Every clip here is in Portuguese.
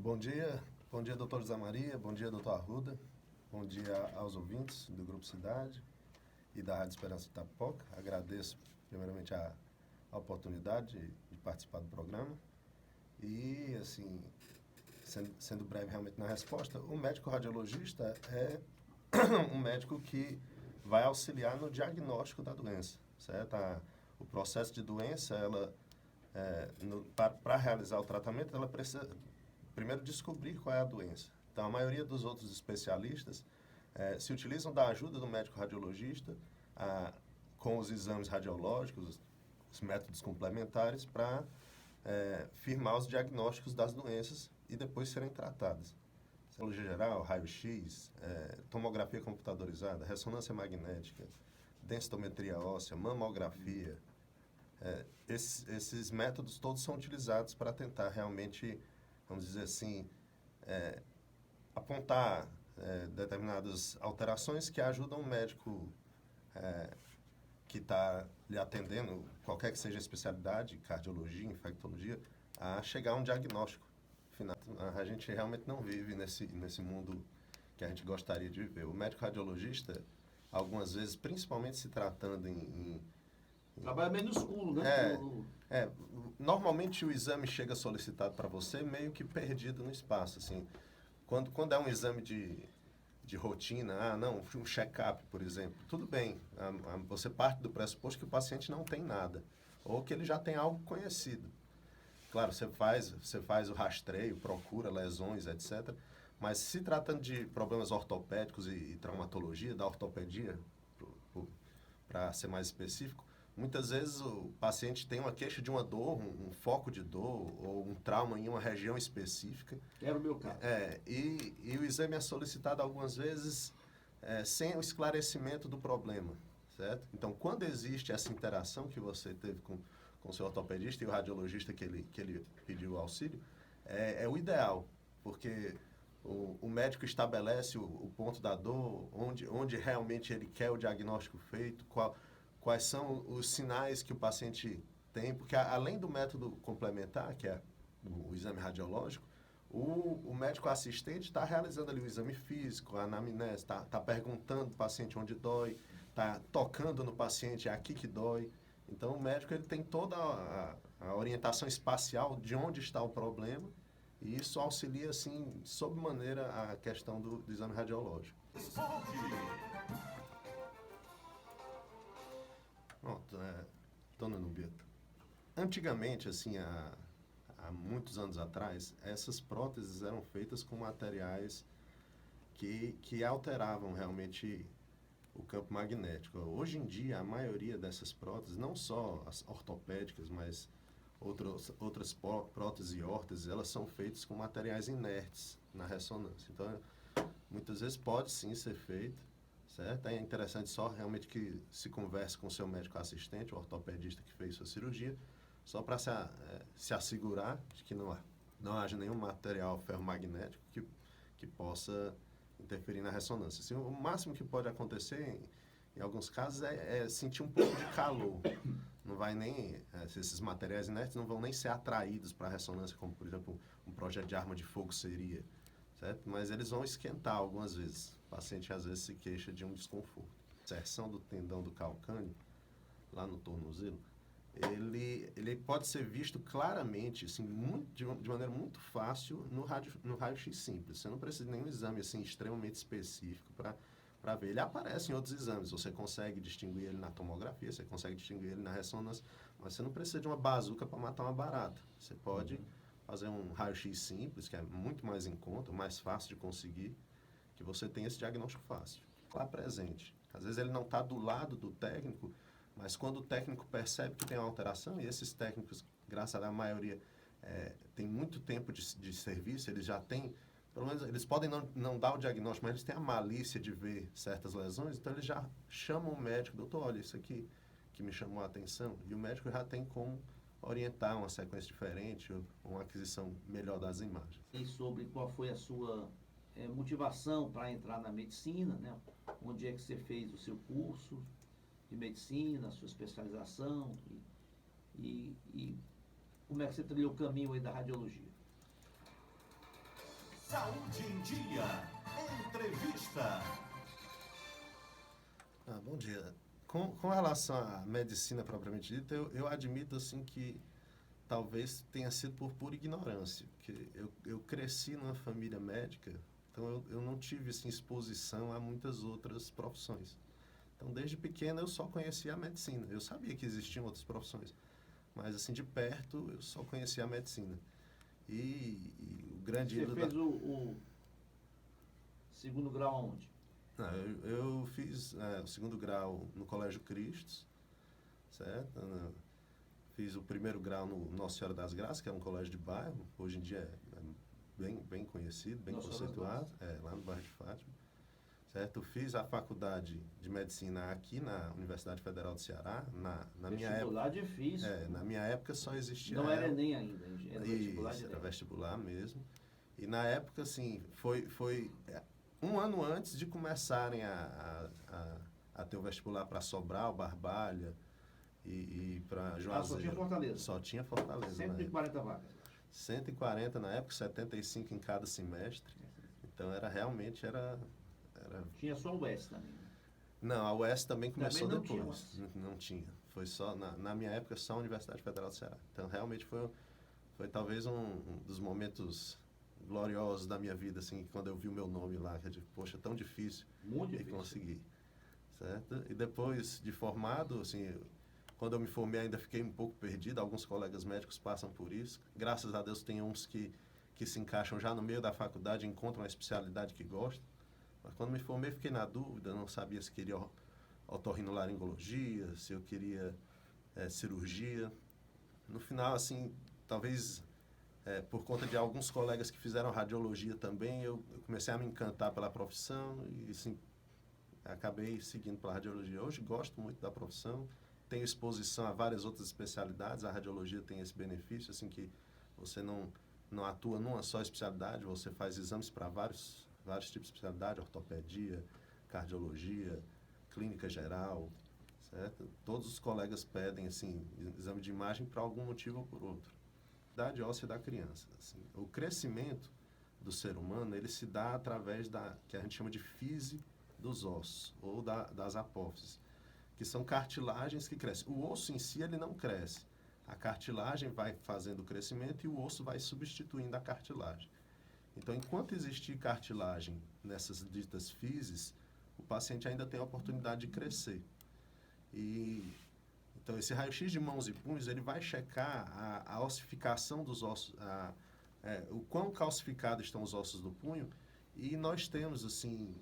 Bom dia, doutor José Maria, bom dia, doutor Arruda, bom dia aos ouvintes do Grupo Cidade e da Rádio Esperança de Itapipoca. Agradeço, primeiramente, a oportunidade de participar do programa e, assim, sendo breve realmente na resposta, o médico radiologista é um médico que vai auxiliar no diagnóstico da doença, certo? O processo de doença, para realizar o tratamento, ela precisa primeiro descobrir qual é a doença. Então, a maioria dos outros especialistas se utilizam da ajuda do médico radiologista com os exames radiológicos, os métodos complementares, para firmar os diagnósticos das doenças e depois serem tratadas. Cirurgia geral, raio-x, tomografia computadorizada, ressonância magnética, densitometria óssea, mamografia. Esses métodos todos são utilizados para tentar realmente, vamos dizer assim, apontar determinadas alterações que ajudam o médico que está lhe atendendo, qualquer que seja a especialidade, cardiologia, infectologia, a chegar a um diagnóstico final. A gente realmente não vive nesse mundo que a gente gostaria de viver. O médico radiologista, algumas vezes, principalmente se tratando trabalha meio no escuro, né? Normalmente o exame chega solicitado para você meio que perdido no espaço, assim. Quando é um exame de rotina, um check-up, por exemplo, tudo bem, você parte do pressuposto que o paciente não tem nada, ou que ele já tem algo conhecido. Claro, você faz o rastreio, procura lesões, etc. Mas se tratando de problemas ortopédicos e traumatologia, da ortopedia, para ser mais específico, muitas vezes o paciente tem uma queixa de uma dor, um foco de dor ou um trauma em uma região específica. Era o meu caso. E o exame é solicitado algumas vezes sem o esclarecimento do problema, certo? Então, quando existe essa interação que você teve com o seu ortopedista e o radiologista que ele pediu auxílio, é o ideal, porque o médico estabelece o ponto da dor, onde realmente ele quer o diagnóstico feito, quais são os sinais que o paciente tem, porque além do método complementar, que é o exame radiológico, o médico assistente está realizando ali o exame físico, a anamnese, está perguntando para o paciente onde dói, está tocando no paciente, é aqui que dói. Então, o médico ele tem toda a orientação espacial de onde está o problema e isso auxilia, assim, sob maneira a questão do exame radiológico. Pronto, dona Nubieta. Antigamente, assim, há muitos anos atrás, essas próteses eram feitas com materiais que alteravam realmente o campo magnético. Hoje em dia, a maioria dessas próteses, não só as ortopédicas, mas outras próteses e órteses, elas são feitas com materiais inertes na ressonância. Então, muitas vezes pode sim ser feito, certo? É interessante só realmente que se converse com o seu médico assistente, o ortopedista que fez sua cirurgia, só para se assegurar de que não haja nenhum material ferromagnético que possa interferir na ressonância. Assim, o máximo que pode acontecer, em alguns casos, é sentir um pouco de calor. Não vai nem, esses materiais inertes não vão nem ser atraídos para a ressonância, como, por exemplo, um projeto de arma de fogo seria, certo? Mas eles vão esquentar algumas vezes. O paciente, às vezes, se queixa de um desconforto. A inserção do tendão do calcâneo, lá no tornozelo, ele pode ser visto claramente, assim, de maneira muito fácil no raio-x simples. Você não precisa de nenhum exame assim, extremamente específico para ver. Ele aparece em outros exames, você consegue distinguir ele na tomografia, você consegue distinguir ele na ressonância, mas você não precisa de uma bazuca para matar uma barata. Você pode fazer um raio-x simples, que é muito mais em conta, mais fácil de conseguir, que você tem esse diagnóstico fácil. Lá presente. Às vezes ele não está do lado do técnico, mas quando o técnico percebe que tem uma alteração, e esses técnicos, graças a Deus, a maioria tem muito tempo de serviço, eles já têm, pelo menos eles podem não dar o diagnóstico, mas eles têm a malícia de ver certas lesões, então eles já chamam o médico, doutor, olha, isso aqui que me chamou a atenção, e o médico já tem como orientar uma sequência diferente, ou uma aquisição melhor das imagens. E sobre qual foi a sua motivação para entrar na medicina, né? Onde é que você fez o seu curso de medicina, a sua especialização e como é que você trilhou o caminho aí da radiologia? Saúde em Dia. Entrevista. Bom dia. Com relação à medicina propriamente dita, eu admito assim que talvez tenha sido por pura ignorância, porque eu cresci numa família médica, então eu não tive assim, exposição a muitas outras profissões. Então, desde pequeno, eu só conhecia a medicina. Eu sabia que existiam outras profissões, mas assim, de perto, eu só conhecia a medicina. E o grande Você ídolo fez o segundo grau aonde? Eu fiz o segundo grau no Colégio Cristos, certo? Fiz o primeiro grau no Nossa Senhora das Graças, que é um colégio de bairro, hoje em dia é bem conhecido, bem Nossa Senhora das conceituado, lá no bairro de Fátima. Certo? Fiz a faculdade de medicina aqui na Universidade Federal do Ceará. Na minha época, difícil. na minha época só existia Não era ela. Enem ainda, era vestibular Isso, era direto. vestibular mesmo. E na época, assim, foi um ano antes de começarem a ter o vestibular para Sobral, Barbalha e para Juazeiro. Só tinha Fortaleza. Só tinha Fortaleza. 140 vagas. 140 na época, 75 em cada semestre. Então realmente era... Tinha só o UES também. Né? Não, a UES também começou não depois. Tinha, não tinha. Foi só, na minha época, só a Universidade Federal do Ceará. Então, realmente foi talvez um dos momentos gloriosos da minha vida, assim, quando eu vi o meu nome lá, que eu disse, poxa, tão difícil. Muito e difícil. Consegui. Certo? E depois de formado, assim, quando eu me formei ainda fiquei um pouco perdido. Alguns colegas médicos passam por isso. Graças a Deus tem uns que se encaixam já no meio da faculdade e encontram a especialidade que gostam. Mas quando me formei, fiquei na dúvida, não sabia se queria otorrinolaringologia, se eu queria cirurgia. No final, assim, talvez por conta de alguns colegas que fizeram radiologia também, eu comecei a me encantar pela profissão e, assim, acabei seguindo pela radiologia. Hoje gosto muito da profissão, tenho exposição a várias outras especialidades. A radiologia tem esse benefício, assim, que você não atua numa só especialidade, você faz exames para vários tipos de especialidade, ortopedia, cardiologia, clínica geral, certo? Todos os colegas pedem, assim, exame de imagem para algum motivo ou por outro. Idade óssea da criança. Assim, o crescimento do ser humano, ele se dá através que a gente chama de fise dos ossos, ou das apófises, que são cartilagens que crescem. O osso em si, ele não cresce. A cartilagem vai fazendo o crescimento e o osso vai substituindo a cartilagem. Então, enquanto existir cartilagem nessas ditas fises, o paciente ainda tem a oportunidade de crescer. Então, esse raio-x de mãos e punhos, ele vai checar a ossificação dos ossos, o quão calcificados estão os ossos do punho, e nós temos, assim,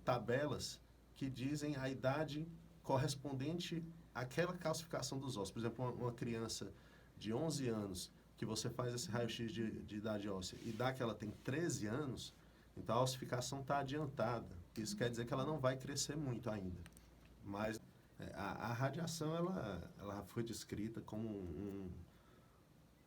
tabelas que dizem a idade correspondente àquela calcificação dos ossos. Por exemplo, uma criança de 11 anos, que você faz esse raio-x de idade óssea e dá que ela tem 13 anos, então a ossificação está adiantada. Isso quer dizer que ela não vai crescer muito ainda. Mas a radiação, ela foi descrita como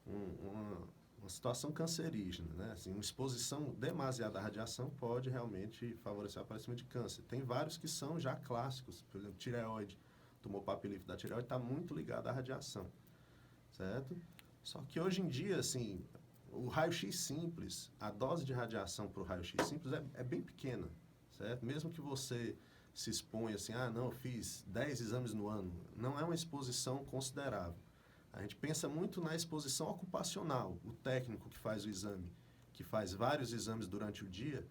uma situação cancerígena, né? Assim, uma exposição demasiada à radiação pode realmente favorecer o aparecimento de câncer. Tem vários que são já clássicos, por exemplo, tireoide. O tumor papilífero da tireoide está muito ligado à radiação, certo? Só que hoje em dia, assim, o raio-x simples, a dose de radiação para o raio-x simples é bem pequena, certo? Mesmo que você se exponha assim, eu fiz 10 exames no ano, não é uma exposição considerável. A gente pensa muito na exposição ocupacional, o técnico que faz o exame, que faz vários exames durante o dia,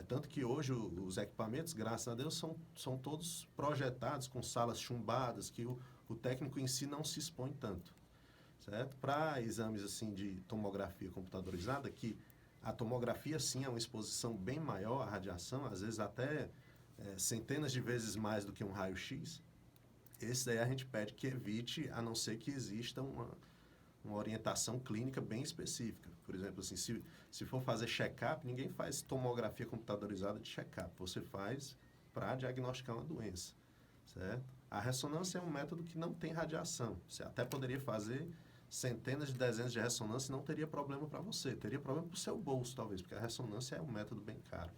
tanto que hoje os equipamentos, graças a Deus, são todos projetados com salas chumbadas, que o técnico em si não se expõe tanto. Certo? Para exames assim de tomografia computadorizada, que a tomografia sim é uma exposição bem maior à radiação, às vezes até centenas de vezes mais do que um raio-x, esse daí a gente pede que evite, a não ser que exista uma orientação clínica bem específica. Por exemplo, assim, se for fazer check-up, ninguém faz tomografia computadorizada de check-up, você faz para diagnosticar uma doença. Certo? A ressonância é um método que não tem radiação. Você até poderia fazer centenas de dezenas de ressonâncias e não teria problema para você. Teria problema para o seu bolso, talvez, porque a ressonância é um método bem caro.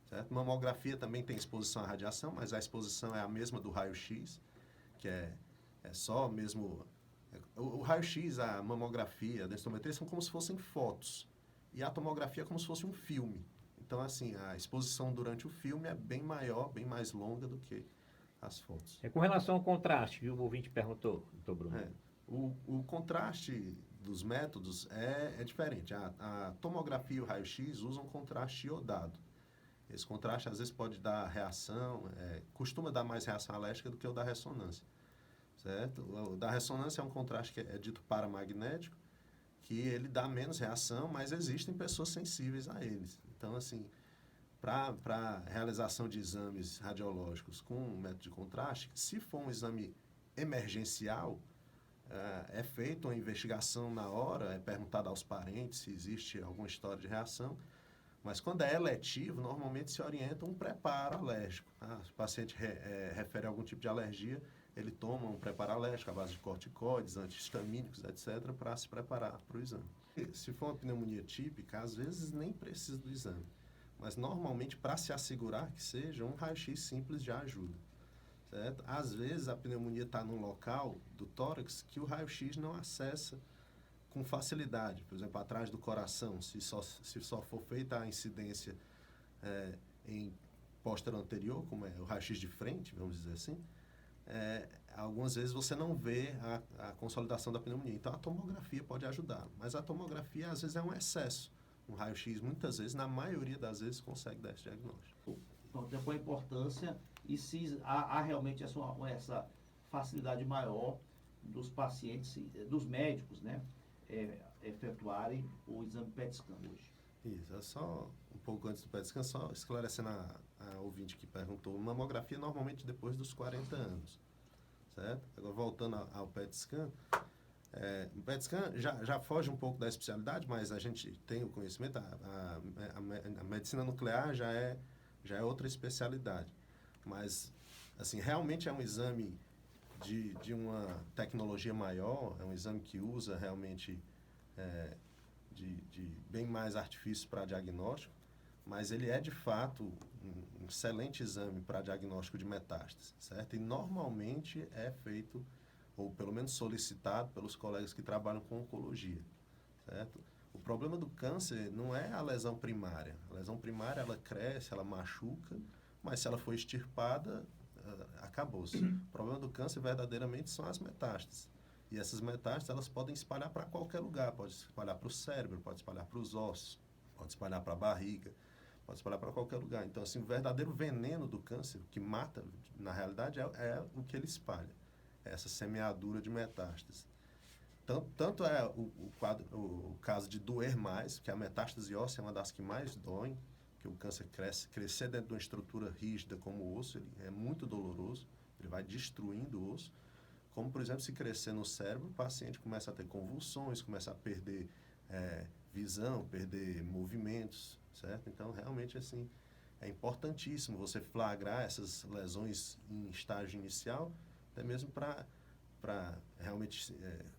Certo? Mamografia também tem exposição à radiação, mas a exposição é a mesma do raio-x, que é só mesmo... O raio-x, a mamografia, a densitometria são como se fossem fotos. e a tomografia é como se fosse um filme. Então, assim, a exposição durante o filme é bem maior, bem mais longa do que as fotos. Com relação ao contraste, viu? O ouvinte perguntou, doutor Bruno. O contraste dos métodos é diferente. A tomografia e o raio-x usam contraste iodado. Esse contraste, às vezes, pode dar reação, costuma dar mais reação alérgica do que o da ressonância, certo? O da ressonância é um contraste que é dito paramagnético, que ele dá menos reação, mas existem pessoas sensíveis a eles. Então, assim, para realização de exames radiológicos com um método de contraste, se for um exame emergencial, é feita uma investigação na hora, é perguntado aos parentes se existe alguma história de reação, mas quando é eletivo, normalmente se orienta um preparo alérgico. Se o paciente refere a algum tipo de alergia, ele toma um preparo alérgico à base de corticoides, antihistamínicos, etc., para se preparar para o exame. Se for uma pneumonia típica, às vezes nem precisa do exame, mas normalmente, para se assegurar que seja, um raio-x simples já ajuda. Certo? Às vezes a pneumonia está num local do tórax que o raio-x não acessa com facilidade. Por exemplo, atrás do coração, se só for feita a incidência em póstero anterior, como é o raio-x de frente, vamos dizer assim, algumas vezes você não vê a consolidação da pneumonia. Então a tomografia pode ajudar, mas a tomografia às vezes é um excesso. Um raio-x, muitas vezes, na maioria das vezes, consegue dar esse diagnóstico. Então, tem a importância e se há realmente essa facilidade maior dos pacientes, dos médicos, né, efetuarem o exame PET-scan hoje. Isso, é só um pouco antes do PET-scan, só esclarecendo a ouvinte que perguntou, mamografia normalmente depois dos 40 anos, certo? Agora, voltando ao PET-scan, o PET-scan já foge um pouco da especialidade, mas a gente tem o conhecimento, a medicina nuclear já é outra especialidade. Mas, assim, realmente é um exame de uma tecnologia maior, é um exame que usa realmente de bem mais artifícios para diagnóstico, mas ele é, de fato, um excelente exame para diagnóstico de metástase, certo? E normalmente é feito, ou pelo menos solicitado, pelos colegas que trabalham com oncologia, certo? O problema do câncer não é a lesão primária. A lesão primária, ela cresce, ela machuca, mas se ela for extirpada, acabou-se. O problema do câncer, verdadeiramente, são as metástases. E essas metástases, elas podem espalhar para qualquer lugar. Pode espalhar para o cérebro, pode espalhar para os ossos, pode espalhar para a barriga, pode espalhar para qualquer lugar. Então, assim, o verdadeiro veneno do câncer, o que mata, na realidade, é o que ele espalha. É essa semeadura de metástases. Tanto é o caso de doer mais, que a metástase óssea é uma das que mais doem, que o câncer crescer dentro de uma estrutura rígida como o osso, ele é muito doloroso, ele vai destruindo o osso. Como, por exemplo, se crescer no cérebro, o paciente começa a ter convulsões, começa a perder visão, perder movimentos, certo? Então, realmente, assim, é importantíssimo você flagrar essas lesões em estágio inicial, até mesmo para realmente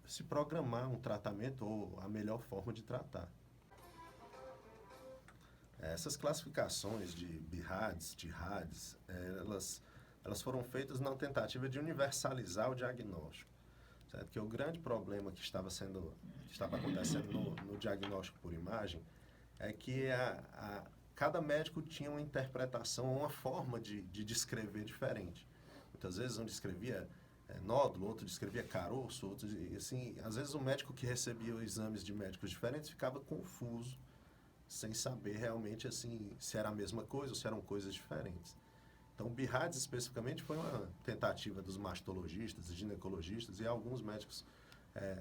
se programar um tratamento ou a melhor forma de tratar. Essas classificações de BIRADS, TIRADS, elas foram feitas na tentativa de universalizar o diagnóstico, certo? Que o grande problema que estava acontecendo no diagnóstico por imagem é que cada médico tinha uma interpretação, uma forma de descrever diferente. Muitas vezes um descrevia nódulo, outro descrevia caroço, outro, assim, às vezes o médico que recebia os exames de médicos diferentes ficava confuso, sem saber realmente assim, se era a mesma coisa ou se eram coisas diferentes. Então, o BIRADS especificamente foi uma tentativa dos mastologistas, ginecologistas e alguns médicos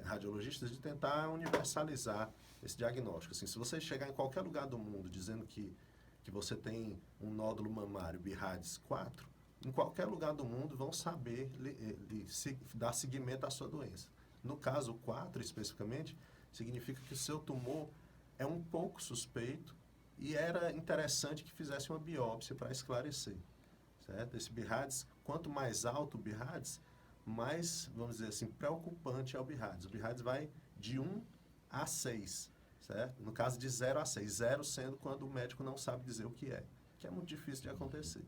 radiologistas de tentar universalizar esse diagnóstico. Assim, se você chegar em qualquer lugar do mundo dizendo que você tem um nódulo mamário BIRADS 4, em qualquer lugar do mundo vão saber dar seguimento à sua doença. No caso 4, especificamente, significa que o seu tumor é um pouco suspeito e era interessante que fizesse uma biópsia para esclarecer, certo? Esse BIRADS, quanto mais alto o BIRADS, mais, vamos dizer assim, preocupante é o BIRADS. O BIRADS vai de 1 a 6, certo? No caso de 0 a 6, 0 sendo quando o médico não sabe dizer o que é muito difícil de acontecer.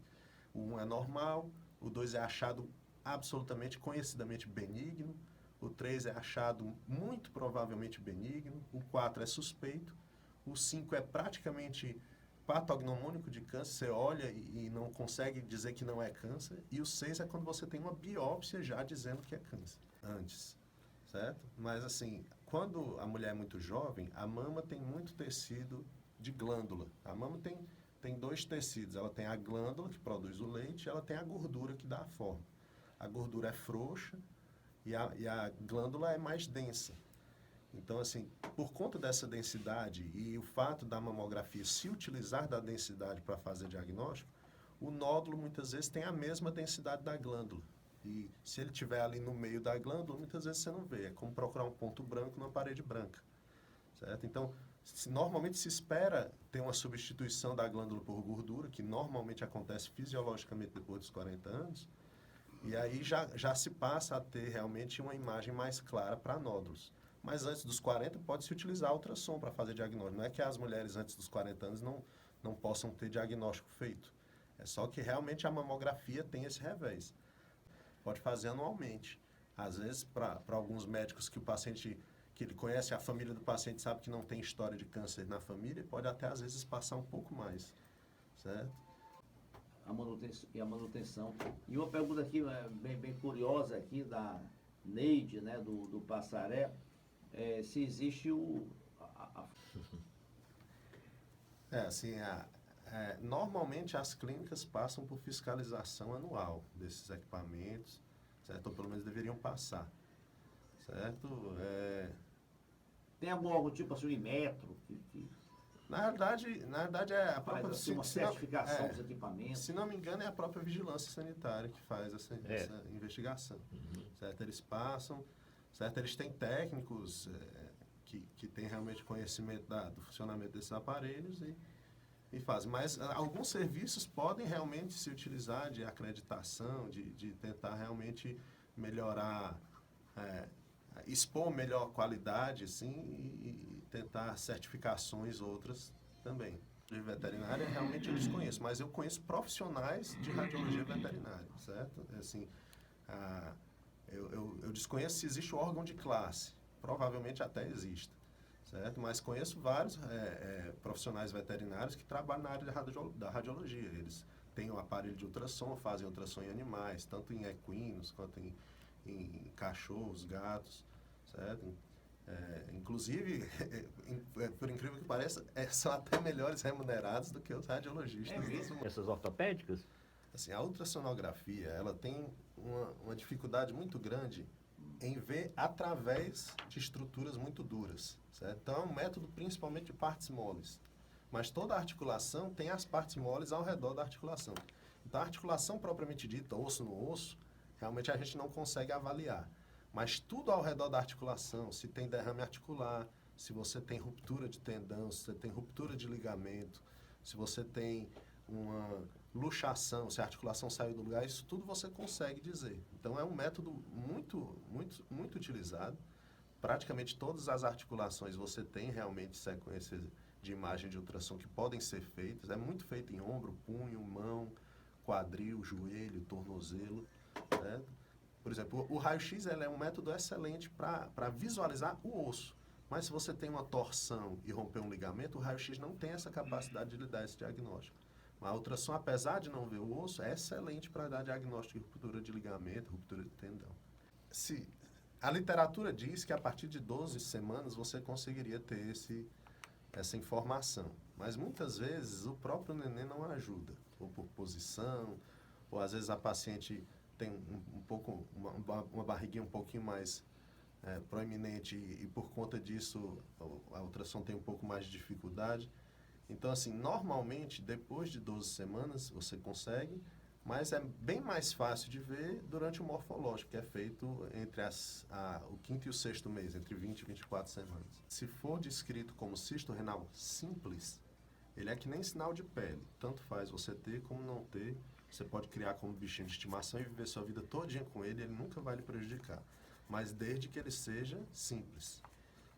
O 1 é normal, o 2 é achado absolutamente, conhecidamente benigno, o 3 é achado muito provavelmente benigno, o 4 é suspeito, o 5 é praticamente patognomônico de câncer, você olha e não consegue dizer que não é câncer, e o 6 é quando você tem uma biópsia já dizendo que é câncer, antes, certo? Mas assim, quando a mulher é muito jovem, a mama tem muito tecido de glândula. A mama tem dois tecidos, ela tem a glândula que produz o leite e ela tem a gordura que dá a forma. A gordura é frouxa e a glândula é mais densa. Então, assim, por conta dessa densidade e o fato da mamografia se utilizar da densidade para fazer diagnóstico, o nódulo muitas vezes tem a mesma densidade da glândula. E se ele estiver ali no meio da glândula, muitas vezes você não vê. É como procurar um ponto branco numa parede branca. Certo? Então, normalmente se espera ter uma substituição da glândula por gordura, que normalmente acontece fisiologicamente depois dos 40 anos, e aí já se passa a ter realmente uma imagem mais clara para nódulos. Mas antes dos 40 pode-se utilizar ultrassom para fazer diagnóstico. Não é que as mulheres antes dos 40 anos não possam ter diagnóstico feito. É só que realmente a mamografia tem esse revés. Pode fazer anualmente. Às vezes, para alguns médicos que o paciente, que ele conhece a família do paciente, sabe que não tem história de câncer na família, pode até às vezes passar um pouco mais. Certo? A manutenção. E uma pergunta aqui bem curiosa aqui da Neide, né, do Passaré, se existe normalmente as clínicas passam por fiscalização anual desses equipamentos, certo? Ou pelo menos deveriam passar, certo? Tem algum tipo assim, um metro Na verdade é a própria faz assim, uma certificação dos equipamentos? Se não me engano, é a própria vigilância sanitária que faz essa investigação, certo? Eles passam, certo? Eles têm técnicos que têm realmente conhecimento do funcionamento desses aparelhos e fazem. Mas alguns serviços podem realmente se utilizar de acreditação, de tentar realmente melhorar, expor melhor qualidade, assim, e tentar certificações outras também. De veterinária, realmente eu desconheço, mas eu conheço profissionais de radiologia veterinária, certo? Assim, eu desconheço se existe o órgão de classe, provavelmente até existe, certo? Mas conheço vários profissionais veterinários que trabalham na área da radiologia. Eles têm um aparelho de ultrassom, fazem ultrassom em animais, tanto em equinos quanto em cachorros, gatos, certo? Inclusive, por incrível que pareça, são até melhores remunerados do que os radiologistas. Essas ortopédicas? Assim, a ultrassonografia, ela tem uma dificuldade muito grande em ver através de estruturas muito duras, certo? Então, é um método principalmente de partes moles. Mas toda a articulação tem as partes moles ao redor da articulação. Então, a articulação propriamente dita, osso no osso, realmente a gente não consegue avaliar. Mas tudo ao redor da articulação, se tem derrame articular, se você tem ruptura de tendão, se você tem ruptura de ligamento, se você tem uma luxação, se a articulação saiu do lugar, isso tudo você consegue dizer. Então, é um método muito utilizado. Praticamente todas as articulações você tem realmente sequências de imagem de ultrassom que podem ser feitas. É muito feito em ombro, punho, mão, quadril, joelho, tornozelo, certo? Por exemplo, o raio-x é um método excelente para visualizar o osso. Mas se você tem uma torção e romper um ligamento, o raio-x não tem essa capacidade de lhe dar esse diagnóstico. A ultrassom, apesar de não ver o osso, é excelente para dar diagnóstico de ruptura de ligamento, ruptura de tendão. A literatura diz que a partir de 12 semanas você conseguiria ter essa informação. Mas muitas vezes o próprio neném não ajuda, ou por posição, ou às vezes a paciente tem uma barriguinha um pouquinho mais proeminente e por conta disso a ultrassom tem um pouco mais de dificuldade. Então, assim, normalmente, depois de 12 semanas, você consegue, mas é bem mais fácil de ver durante o morfológico, que é feito entre o quinto e o sexto mês, entre 20 e 24 semanas. Se for descrito como cisto renal simples, ele é que nem sinal de pele. Tanto faz você ter como não ter. Você pode criar como bichinho de estimação e viver sua vida todinha com ele nunca vai lhe prejudicar. Mas desde que ele seja simples.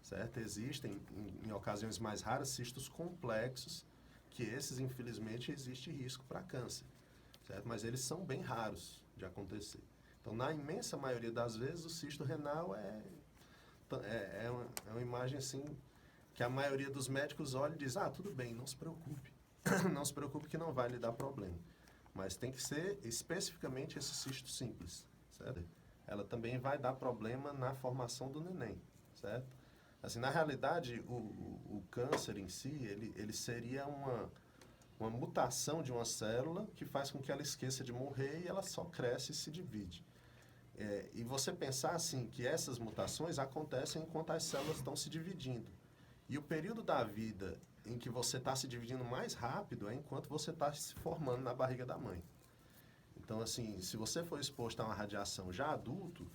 Certo? Existem, em ocasiões mais raras, cistos complexos, que esses, infelizmente, existe risco para câncer. Certo? Mas eles são bem raros de acontecer. Então, na imensa maioria das vezes, o cisto renal é uma imagem, assim, que a maioria dos médicos olha e diz, tudo bem, não se preocupe. Não se preocupe que não vai lhe dar problema. Mas tem que ser especificamente esse cisto simples, certo? Ela também vai dar problema na formação do neném, certo? Assim, na realidade, o câncer em si, ele seria uma mutação de uma célula que faz com que ela esqueça de morrer e ela só cresce e se divide. E você pensar assim, que essas mutações acontecem enquanto as células estão se dividindo. E o período da vida em que você está se dividindo mais rápido é enquanto você está se formando na barriga da mãe. Então, assim, se você for exposto a uma radiação já adulto,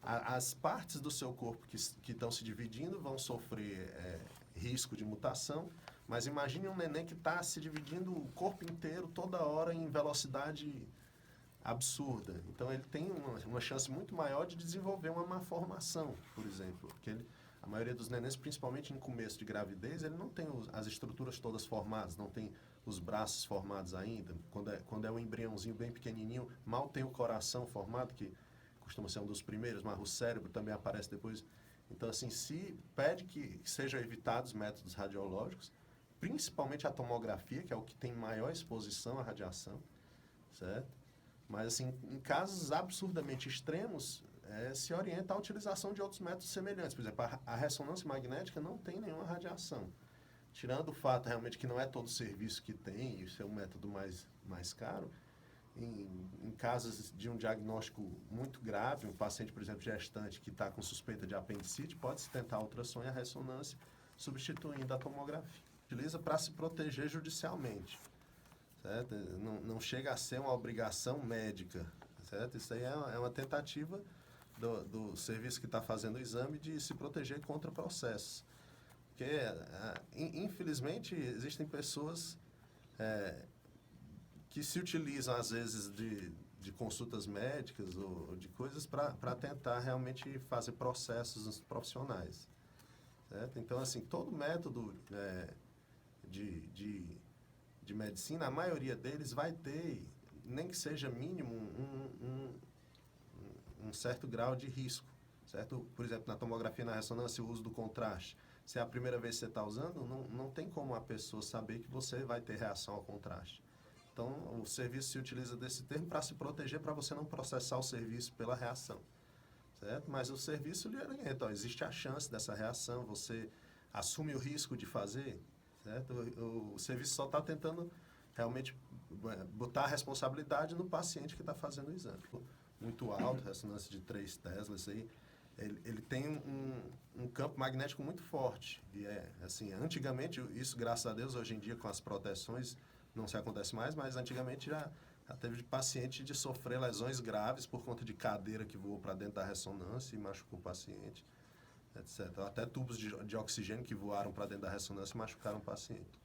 as partes do seu corpo que estão se dividindo vão sofrer risco de mutação, mas imagine um neném que está se dividindo o corpo inteiro toda hora em velocidade absurda. Então, ele tem uma chance muito maior de desenvolver uma malformação, por exemplo, porque a maioria dos nenéns, principalmente em começo de gravidez, ele não tem as estruturas todas formadas, não tem os braços formados ainda. Quando é um embriãozinho bem pequenininho, mal tem o coração formado, que costuma ser um dos primeiros, mas o cérebro também aparece depois. Então, assim, se pede que sejam evitados métodos radiológicos, principalmente a tomografia, que é o que tem maior exposição à radiação, certo? Mas, assim, em casos absurdamente extremos, se orienta a utilização de outros métodos semelhantes. Por exemplo, a ressonância magnética não tem nenhuma radiação. Tirando o fato realmente que não é todo serviço que tem, isso é um método mais caro, em casos de um diagnóstico muito grave, um paciente, por exemplo, gestante que está com suspeita de apendicite, pode-se tentar ultrassom e a ressonância, substituindo a tomografia. Utiliza para se proteger judicialmente, certo? Não chega a ser uma obrigação médica, certo? Isso aí é uma tentativa do serviço que está fazendo o exame de se proteger contra processos. Porque, infelizmente, existem pessoas que se utilizam, às vezes, de consultas médicas ou de coisas para tentar realmente fazer processos profissionais, certo? Então, assim, todo método de medicina, a maioria deles vai ter, nem que seja mínimo, um certo grau de risco, certo? Por exemplo, na tomografia e na ressonância, o uso do contraste. Se é a primeira vez que você está usando, não tem como a pessoa saber que você vai ter reação ao contraste. Então, o serviço se utiliza desse termo para se proteger, para você não processar o serviço pela reação, certo? Mas o serviço lhe orienta, existe a chance dessa reação, você assume o risco de fazer, certo? O serviço só está tentando realmente botar a responsabilidade no paciente que está fazendo o exame. Muito alto, ressonância de 3 Tesla, isso aí. Ele tem um campo magnético muito forte. E assim, antigamente, isso, graças a Deus, hoje em dia, com as proteções, não se acontece mais, mas antigamente já teve paciente de sofrer lesões graves por conta de cadeira que voou para dentro da ressonância e machucou o paciente, etc. Até tubos de oxigênio que voaram para dentro da ressonância e machucaram o paciente.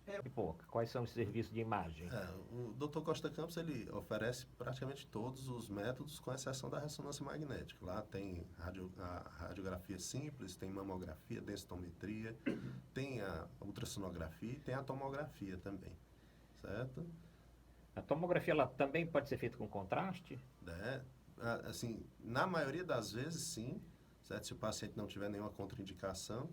Quais são os serviços de imagem? O Dr. Costa Campos, ele oferece praticamente todos os métodos, com exceção da ressonância magnética. Lá tem a radiografia simples, tem mamografia, densitometria, tem a ultrassonografia e tem a tomografia também, certo? A tomografia ela também pode ser feita com contraste? Assim, na maioria das vezes, sim, certo? Se o paciente não tiver nenhuma contraindicação,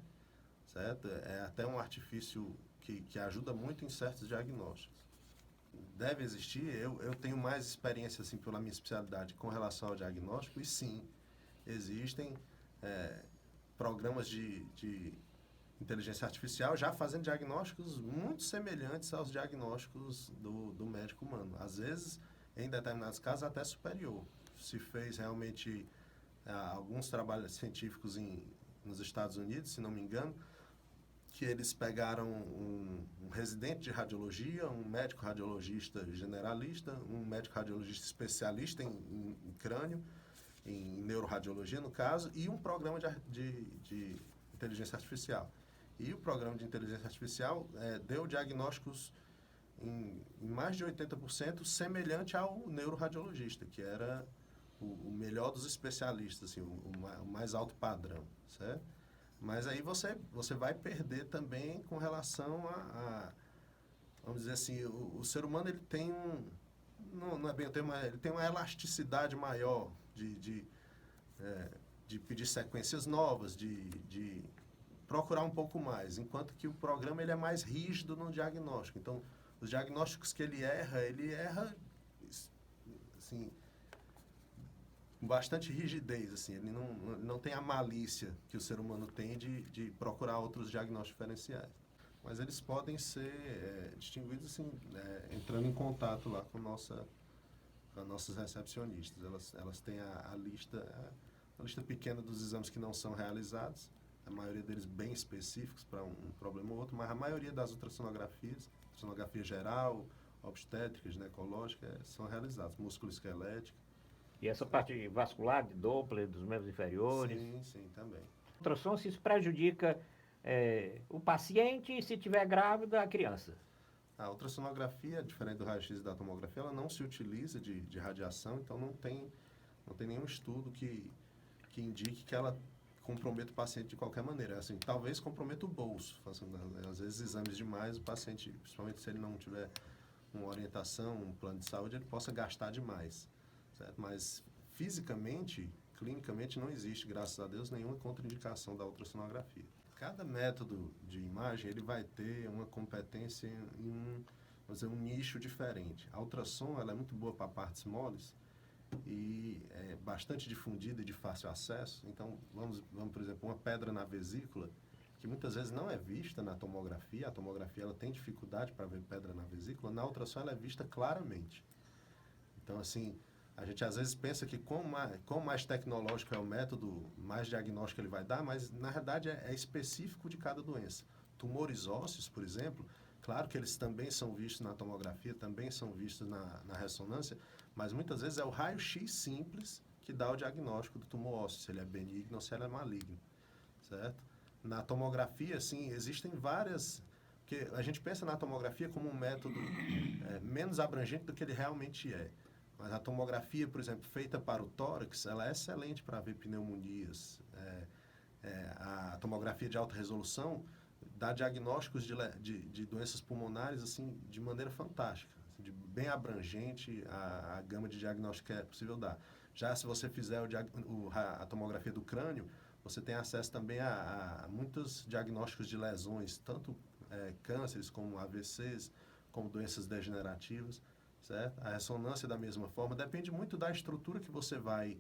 certo? É até um artifício que ajuda muito em certos diagnósticos. Deve existir, eu tenho mais experiência, assim, pela minha especialidade com relação ao diagnóstico, e sim, existem programas de inteligência artificial já fazendo diagnósticos muito semelhantes aos diagnósticos do médico humano. Às vezes, em determinados casos, até superior. Se fez realmente alguns trabalhos científicos nos Estados Unidos, se não me engano, que eles pegaram um residente de radiologia, um médico radiologista generalista, um médico radiologista especialista em crânio, em neuroradiologia, no caso, e um programa de inteligência artificial. E o programa de inteligência artificial deu diagnósticos em mais de 80% semelhante ao neuroradiologista, que era o melhor dos especialistas, assim, o mais alto padrão, certo? Mas aí você vai perder também com relação vamos dizer assim, o ser humano, ele tem não é bem o termo, ele tem uma elasticidade maior de pedir sequências novas, de procurar um pouco mais, enquanto que o programa ele é mais rígido no diagnóstico. Então, os diagnósticos que ele erra assim, com bastante rigidez, assim, ele não tem a malícia que o ser humano tem de procurar outros diagnósticos diferenciais. Mas eles podem ser distinguidos assim, entrando em contato lá com nossas recepcionistas. Elas têm a lista pequena dos exames que não são realizados, a maioria deles bem específicos para um problema ou outro, mas a maioria das ultrassonografias, sonografia geral, obstétrica, ginecológica, são realizados, músculo-esquelética. E essa parte vascular, de Doppler, dos membros inferiores? Sim, também. Ultrassom, se isso prejudica o paciente e, se tiver grávida, a criança? A ultrassonografia, diferente do raio-x e da tomografia, ela não se utiliza de radiação, então não tem nenhum estudo que indique que ela comprometa o paciente de qualquer maneira. Assim, talvez comprometa o bolso. Às vezes, exames demais, o paciente, principalmente se ele não tiver uma orientação, um plano de saúde, ele possa gastar demais. Certo? Mas, fisicamente, clinicamente, não existe, graças a Deus, nenhuma contraindicação da ultrassonografia. Cada método de imagem ele vai ter uma competência em um nicho diferente. A ultrassom ela é muito boa para partes moles e é bastante difundida e de fácil acesso. Então, vamos, por exemplo, uma pedra na vesícula, que muitas vezes não é vista na tomografia. A tomografia ela tem dificuldade para ver pedra na vesícula. Na ultrassom ela é vista claramente. Então, assim, a gente às vezes pensa que quanto mais tecnológico é o método, mais diagnóstico ele vai dar, mas na verdade é específico de cada doença. Tumores ósseos, por exemplo, claro que eles também são vistos na tomografia, também são vistos na ressonância, mas muitas vezes é o raio-x simples que dá o diagnóstico do tumor ósseo, se ele é benigno ou se ele é maligno, certo? Na tomografia, sim, existem várias... Porque a gente pensa na tomografia como um método menos abrangente do que ele realmente é. Mas a tomografia, por exemplo, feita para o tórax, ela é excelente para ver pneumonias. A tomografia de alta resolução dá diagnósticos de doenças pulmonares assim, de maneira fantástica, assim, bem abrangente a gama de diagnóstico que é possível dar. Já se você fizer a tomografia do crânio, você tem acesso também a muitos diagnósticos de lesões, tanto cânceres como AVCs, como doenças degenerativas. Certo? A ressonância da mesma forma, depende muito da estrutura que você vai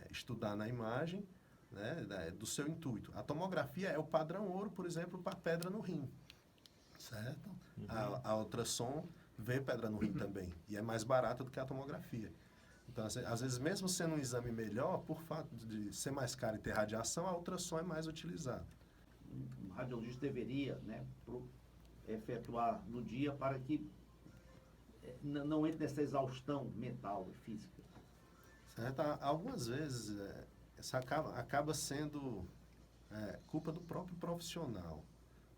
estudar na imagem, né, do seu intuito. A tomografia é o padrão ouro, por exemplo, para pedra no rim, certo? Uhum. A ultrassom vê pedra no rim também, e é mais barata do que a tomografia. Então, às vezes, mesmo sendo um exame melhor, por fato de ser mais caro e ter radiação, a ultrassom é mais utilizada. O radiologista deveria, né, efetuar no dia para que não entre nessa exaustão mental e física. Certo? Algumas vezes isso acaba sendo culpa do próprio profissional,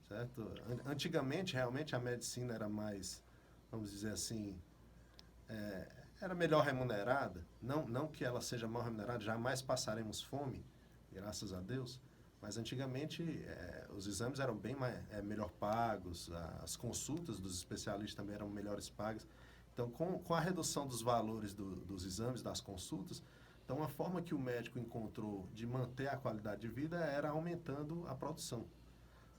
certo? Antigamente, realmente, a medicina era mais, vamos dizer assim, era melhor remunerada. Não que ela seja mal remunerada, jamais passaremos fome, graças a Deus, mas antigamente os exames eram bem melhor pagos, as consultas dos especialistas também eram melhores pagas. Então, com a redução dos valores dos exames, das consultas, então a forma que o médico encontrou de manter a qualidade de vida era aumentando a produção,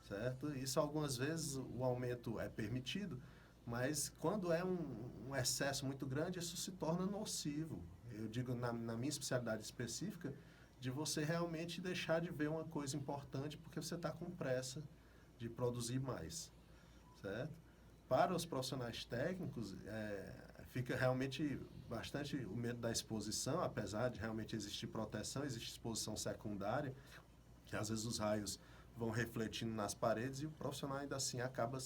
certo? Isso algumas vezes o aumento é permitido, mas quando é um excesso muito grande, isso se torna nocivo. Eu digo na minha especialidade específica, de você realmente deixar de ver uma coisa importante porque você está com pressa de produzir mais, certo? Para os profissionais técnicos, fica realmente bastante o medo da exposição, apesar de realmente existir proteção, existe exposição secundária, que às vezes os raios vão refletindo nas paredes e o profissional ainda assim acaba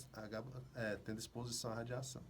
tendo exposição à radiação.